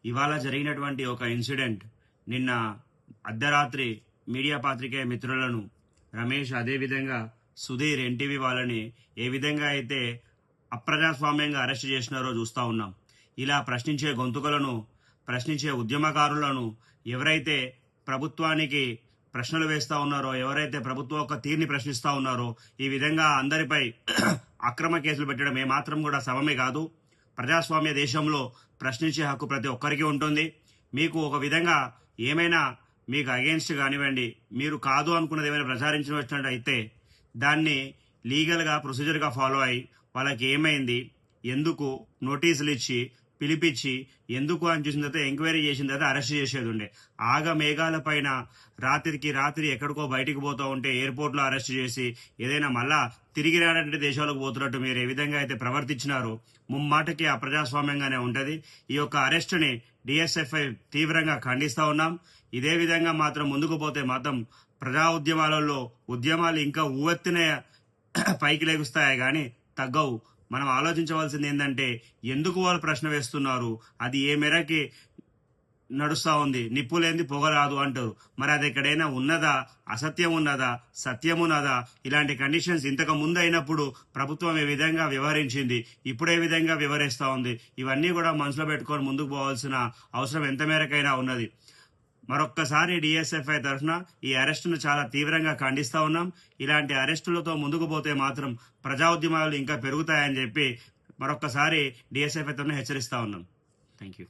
ఇవాళ జరిగినటువంటి ఒక ఇన్సిడెంట్ నిన్న అర్ధరాత్రి మీడియా పాత్రికేయ మిత్రులను రమేష్ అదేవిధంగా సుధీర్ ఎన్టీవీ వాళ్ళని ఏ విధంగా అయితే అప్రజాస్వామ్యంగా అరెస్ట్ చేసినారో చూస్తూ ఉన్నాం. ఇలా ప్రశ్నించే గొంతుకలను, ప్రశ్నించే ఉద్యమకారులను, ఎవరైతే ప్రభుత్వానికి ప్రశ్నలు వేస్తూ ఉన్నారో, ఎవరైతే ప్రభుత్వం యొక్క తీరుని ప్రశ్నిస్తూ ఉన్నారో, ఈ విధంగా అందరిపై అక్రమ కేసులు పెట్టడం ఏమాత్రం కూడా సమమే కాదు. ప్రజాస్వామ్య దేశంలో ప్రశ్నించే హక్కు ప్రతి ఒక్కరికి ఉంటుంది. మీకు ఒక విధంగా ఏమైనా మీకు అగేన్స్ట్ కానివ్వండి, మీరు కాదు అనుకున్నది ఏమైనా ప్రచారించినట్టు అయితే దాన్ని లీగల్గా ప్రొసీజర్గా ఫాలో అయ్యి వాళ్ళకి ఏమైంది, ఎందుకు నోటీసులు ఇచ్చి పిలిపించి ఎందుకు అని చూసిన తర్వాత ఎంక్వైరీ చేసిన తర్వాత అరెస్ట్ చేసేది ఉండే. మేఘాల పైన రాత్రికి రాత్రి ఎక్కడికో బయటికి పోతూ ఉంటే ఎయిర్పోర్ట్లో అరెస్ట్ చేసి ఏదైనా మళ్ళా తిరిగి రానటువంటి దేశాలకు పోతున్నట్టు మీరు ఏ విధంగా అయితే ప్రవర్తించినారో ముమ్మాటకి అప్రజాస్వామ్యంగానే ఉంటది. ఈ యొక్క అరెస్టుని డిఎస్ఎఫ్ఐ తీవ్రంగా ఖండిస్తా ఉన్నాం. ఇదే విధంగా మాత్రం ముందుకు పోతే మాత్రం ప్రజా ఉద్యమాలలో ఉద్యమాలు ఇంకా ఉవ్వెత్తున పైకి లెగుస్తాయి కానీ తగ్గవు. మనం ఆలోచించవలసింది ఏంటంటే ఎందుకు వాళ్ళు ప్రశ్న వేస్తున్నారు, అది ఏ మేరకి నడుస్తా ఉంది, నిప్పు లేనిది పొగరాదు అంటారు. మరి అది ఎక్కడైనా ఉన్నదా, అసత్యం ఉన్నదా, సత్యం ఉన్నదా? ఇలాంటి కండిషన్స్ ఇంతకు ముందు అయినప్పుడు ప్రభుత్వం ఏ విధంగా వ్యవహరించింది, ఇప్పుడు ఏ విధంగా వ్యవహరిస్తూ ఉంది, ఇవన్నీ కూడా మనసులో పెట్టుకొని ముందుకు పోవాల్సిన అవసరం ఎంత మేరకైనా ఉన్నది. మరొక్కసారి డిఎస్ఎఫ్ఐ తరఫున ఈ అరెస్టును చాలా తీవ్రంగా ఖండిస్తా ఉన్నాం. ఇలాంటి అరెస్టులతో ముందుకు పోతే మాత్రం ప్రజా ఉద్యమాలు ఇంకా పెరుగుతాయని చెప్పి మరొక్కసారి డిఎస్ఎఫ్ఐ తరఫున హెచ్చరిస్తా ఉన్నాం. Thank you.